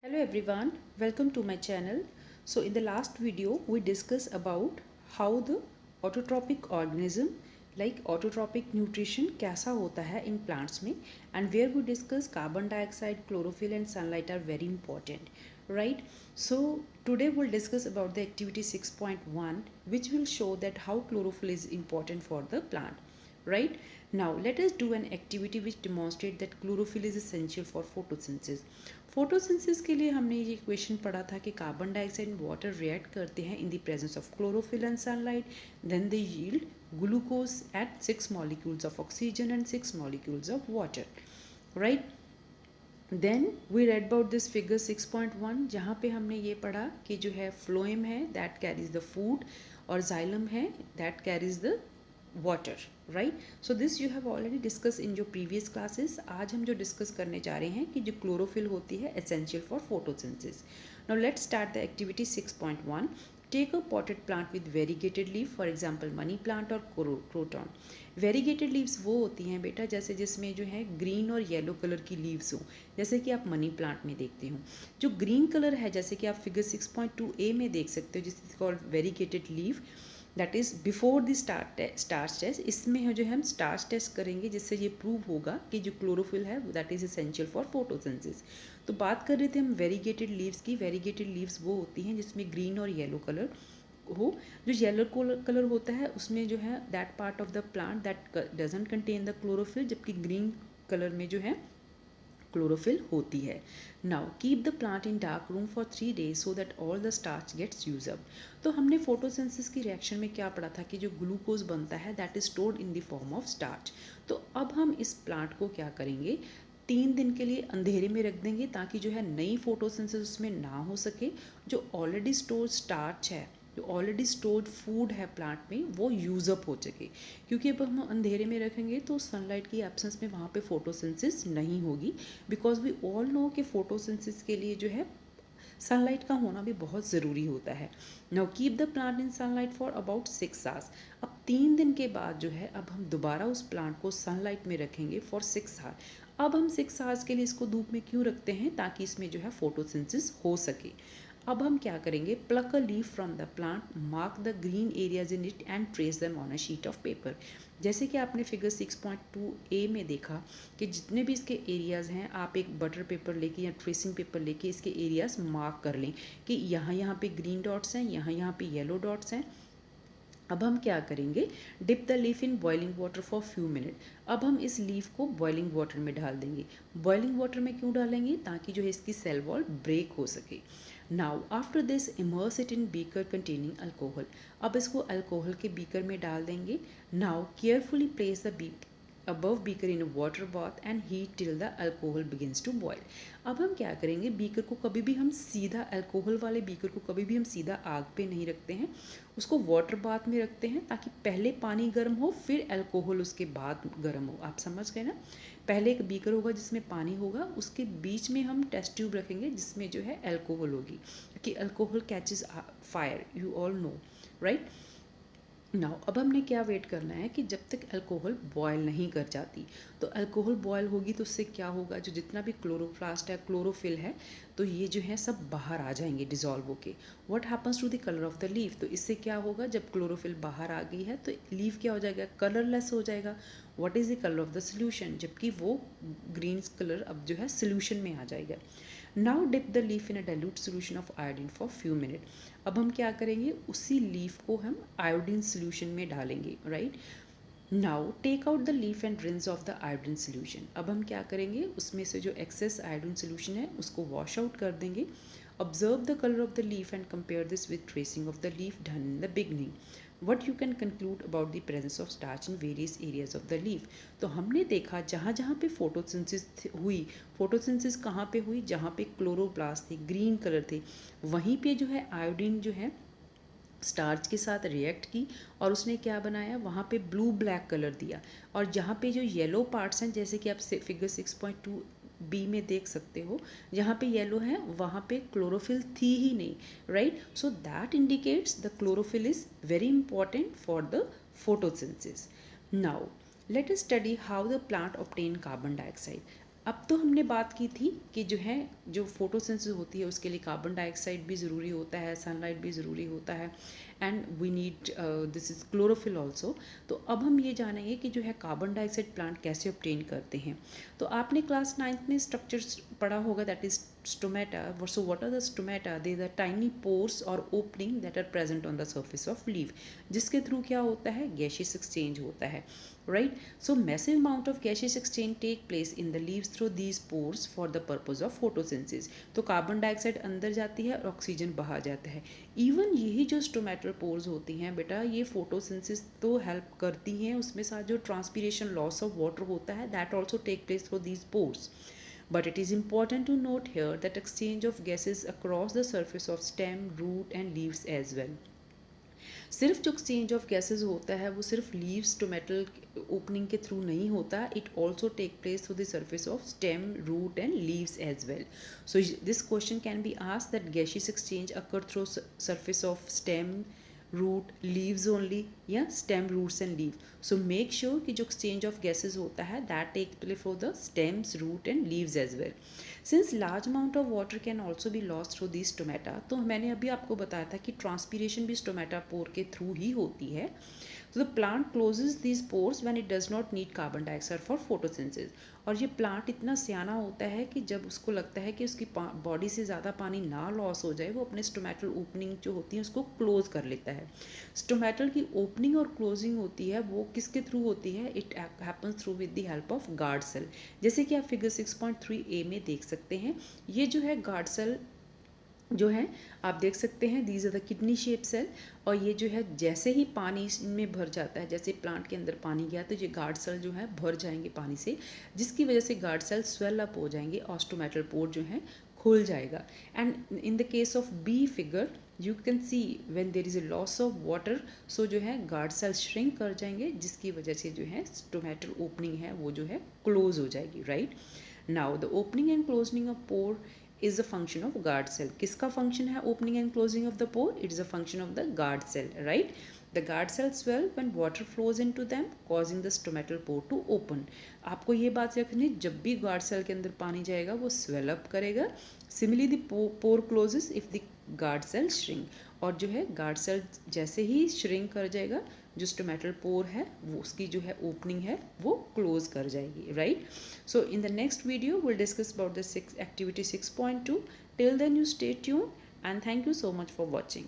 Hello everyone, welcome to my channel. So in the last video we discussed about how the autotrophic organism like autotrophic nutrition कैसा होता है in plants में, and where we discuss carbon dioxide, chlorophyll and sunlight are very important, right? So today we'll discuss about the activity 6.1 which will show that how chlorophyll is important for the plant, right? Now let us do an activity which demonstrate that chlorophyll is essential for photosynthesis. Photosynthesis के लिए हमने ये question पढ़ा था कि carbon dioxide and water react करते हैं in the presence of chlorophyll and sunlight, then they yield glucose at 6 molecules of oxygen and 6 molecules of water, right? Then we read about this figure 6.1 जहाँ पे हमने ये पढ़ा कि जो है फ्लोएम है दैट कैरीज द फूड और जाइलम है that carries the water, right? So this you have already discuss in जो प्रीवियस क्लासेस. आज हम जो डिस्कस करने जा रहे हैं कि जो क्लोरोफिल होती है essential for photosynthesis. Now let's start the activity 6.1. Take a potted plant with variegated leaf, for example money plant और क्रोटॉन. वेरीगेटेड लीव्स वो होती हैं बेटा जैसे जिसमें जो है ग्रीन और येलो कलर की लीव्स हों, जैसे कि आप मनी प्लांट में देखते हो. जो ग्रीन कलर है जैसे कि आप फिगर 6.2a में देख सकते हो जिस called variegated leave, that is before the starch test. इसमें जो है हम स्टार्च टेस्ट करेंगे जिससे ये प्रूव होगा कि जो क्लोरोफिल है that is essential for photosynthesis. तो बात कर रहे थे हम वेरीगेटेड लीव्स की. वेरीगेटेड लीव्स वो होती हैं जिसमें ग्रीन और येलो कलर हो. जो येलो कलर होता है उसमें जो है that part of the plant that doesn't contain the chlorophyll, जबकि ग्रीन कलर में जो है क्लोरोफिल होती है. Now keep the plant in dark room for 3 days so that all the starch gets use up. तो हमने फोटोसिंथेसिस की reaction में क्या पढ़ा था कि जो ग्लूकोज बनता है that is stored in the form of starch. तो अब हम इस प्लांट को क्या करेंगे, 3 दिन के लिए अंधेरे में रख देंगे ताकि जो है नई फोटोसिंथेसिस उसमें ना हो सके. जो ऑलरेडी स्टोर्ड स्टार्च है, जो ऑलरेडी स्टोर्ड फूड है प्लांट में, वो यूज़ अप हो सके. क्योंकि अब हम अंधेरे में रखेंगे तो सनलाइट की एब्सेंस में वहाँ पे फोटोसिंथेसिस नहीं होगी, बिकॉज वी ऑल नो कि फोटोसिंथेसिस के लिए जो है सनलाइट का होना भी बहुत ज़रूरी होता है. Now keep the plant in sunlight for about 6 hours. अब 3 दिन के बाद जो है अब हम दोबारा उस प्लांट को सनलाइट में रखेंगे फॉर 6 आवर. अब हम 6 आवर्स के लिए इसको धूप में क्यों रखते हैं, ताकि इसमें जो है फोटोसिंथेसिस हो सके. अब हम क्या करेंगे, pluck a leaf from the plant, mark the green areas in it and trace them on a sheet of paper. जैसे कि आपने फिगर 6.2a में देखा कि जितने भी इसके एरियाज़ हैं आप एक बटर पेपर लेके या ट्रेसिंग पेपर लेके इसके एरियाज़ मार्क कर लें कि यहाँ पे ग्रीन डॉट्स हैं, यहाँ पे येलो डॉट्स हैं. अब हम क्या करेंगे, dip the leaf in boiling water for few minute. अब हम इस लीफ को बॉइलिंग वाटर में डाल देंगे. बॉइलिंग वाटर में क्यों डालेंगे, ताकि जो है इसकी सेल वॉल ब्रेक हो सके. Now after this immerse it in beaker containing alcohol. अब इसको अल्कोहल के बीकर में डाल देंगे. Now carefully place the above beaker in a water bath and heat till the alcohol begins to boil. अब हम क्या करेंगे, बीकर को कभी भी हम सीधा अल्कोहल वाले बीकर को कभी भी हम सीधा आग पे नहीं रखते हैं, उसको वाटर बाथ में रखते हैं ताकि पहले पानी गर्म हो फिर अल्कोहल उसके बाद गर्म हो. आप समझ गए ना. पहले एक बीकर होगा जिसमें पानी होगा, उसके बीच में हम टेस्ट ट्यूब रखेंगे जिसमें जो है अल्कोहल होगी, कि alcohol catches fire, you all know, right? Now अब हमने क्या वेट करना है कि जब तक अल्कोहल बॉयल नहीं कर जाती. तो अल्कोहल बॉयल होगी तो उससे क्या होगा, जो जितना भी क्लोरोप्लास्ट है, क्लोरोफिल है, तो ये जो है सब बाहर आ जाएंगे डिजॉल्व होके. What happens to the colour of the leaf, तो इससे क्या होगा, जब क्लोरोफिल बाहर आ गई है तो लीफ क्या हो जाएगा, कलरलेस हो जाएगा. What is the colour of the solution, जबकि वो ग्रीन कलर अब जो है सोल्यूशन में आ जाएगा. Now dip the leaf in a dilute solution of iodine for few minute. अब हम क्या करेंगे, उसी लीफ को हम आयोडीन सोल्यूशन में डालेंगे, right? Now take out the leaf and rinse off the iodine solution. अब हम क्या करेंगे, उसमें से जो एक्सेस आयोडीन सोल्यूशन है उसको वॉश आउट कर देंगे. Observe the colour of the leaf and compare this with tracing of the leaf done in the beginning. What you can conclude about the presence of starch in various areas of the leaf. तो हमने देखा जहाँ जहाँ पे photosynthesis हुई, photosynthesis कहाँ पे हुई, जहाँ पे क्लोरोप्लास्ट थे, ग्रीन कलर थे, वहीं पे जो है आयोडीन जो है स्टार्च के साथ रिएक्ट की और उसने क्या बनाया, वहाँ पे ब्लू ब्लैक कलर दिया. और जहाँ पे जो येलो पार्ट्स हैं, जैसे कि आप फिगर 6.2b में देख सकते हो, जहाँ पे येलो है वहाँ पे क्लोरोफिल थी ही नहीं, right? So that indicates the chlorophyll is very important for the photosynthesis. Now let us study how the plant obtain carbon dioxide. अब तो हमने बात की थी कि जो है जो फोटोसिंथेसिस होती है उसके लिए कार्बन डाइऑक्साइड भी ज़रूरी होता है, सनलाइट भी ज़रूरी होता है, and we need this is chlorophyll also. तो अब हम ये जानेंगे कि जो है कार्बन डाइऑक्साइड प्लांट कैसे ऑब्टेन करते हैं। तो आपने क्लास 9th में स्ट्रक्चर्स पढ़ा होगा, that is stomata. So what are the stomata? They are tiny pores और opening that are present on the surface of leaf, जिसके थ्रू क्या होता है, गैसियस एक्सचेंज होता है, right? So massive amount of gaseous exchange take place in the leaves through these pores for the purpose of photosynthesis। तो carbon dioxide अंदर जाती है और ऑक्सीजन बाहर जाता है। इवन यही जो स्टोमेटल पोर्स होती हैं बेटा, ये फोटोसिंथेसिस तो हेल्प करती हैं, उसमें साथ जो ट्रांसपीरेशन लॉस ऑफ वाटर होता है that also take place through these pores. But it is important to note here that exchange of gases across the surface of stem, root and leaves as well। सिर्फ जो exchange of gases होता है वो सिर्फ leaves stomatal opening के through नहीं होता, it also take place through the surface of stem, root and leaves as well. So this question can be asked that gaseous exchange occur through surface of stem, root, leaves only, या stem, roots and leaf. So make sure कि जो exchange of gases होता है that take place for the stems, root and leaves as well. Since large amount of water can also be lost through this stomata, तो मैंने अभी आपको बताया था कि ट्रांसपीरेशन भी स्टोमेटा पोर के थ्रू ही होती है। तो the plant closes this pores when it does not need carbon dioxide for photosynthesis. और ये प्लांट इतना सियाना होता है कि जब उसको लगता है कि उसकी बॉडी से ज़्यादा पानी ना लॉस हो जाए, वो अपने स्टोमेटल ओपनिंग जो होती है उसको क्लोज कर लेता है। स्टोमेटल की ओपनिंग और क्लोजिंग होती है वो किसके थ्रू होती है? It happens through with the help of guard cell. जैसे कि आप फिगर 6.3a में देख सकते हैं, ये जो है गार्ड सेल जो है आप देख सकते हैं, these are the kidney shape cell. और ये जो है जैसे ही पानी इसमें भर जाता है, जैसे प्लांट के अंदर पानी गया तो ये गार्ड सेल जो है भर जाएंगे पानी से, जिसकी वजह से गार्ड सेल स्वेल अप हो जाएंगे और स्टोमेटल पोर जो है खुल जाएगा। And in the case of B figure you can see when there is a loss of water, so जो है गार्ड सेल श्रिंक कर जाएंगे, जिसकी वजह से जो है स्टोमेटल ओपनिंग है वो जो है क्लोज हो जाएगी, right? Now the opening and closing of pore is a function of guard cell। किसका function है opening and closing of the pore? It is a function of the guard cell, right? The guard cells swell when water flows into them, causing the stomatal pore to open। आपको ये बात रखनी, जब भी guard cell के अंदर पानी जाएगा वो swell up करेगा। Similarly the pore closes if the guard cell shrink। और जो है guard cell जैसे ही shrink कर जाएगा, जो स्टोमेटल पोर है वो उसकी जो है ओपनिंग है वो क्लोज कर जाएगी, right? So in the next video will discuss about the activity 6.2। Till then you stay tune and thank you so much for watching.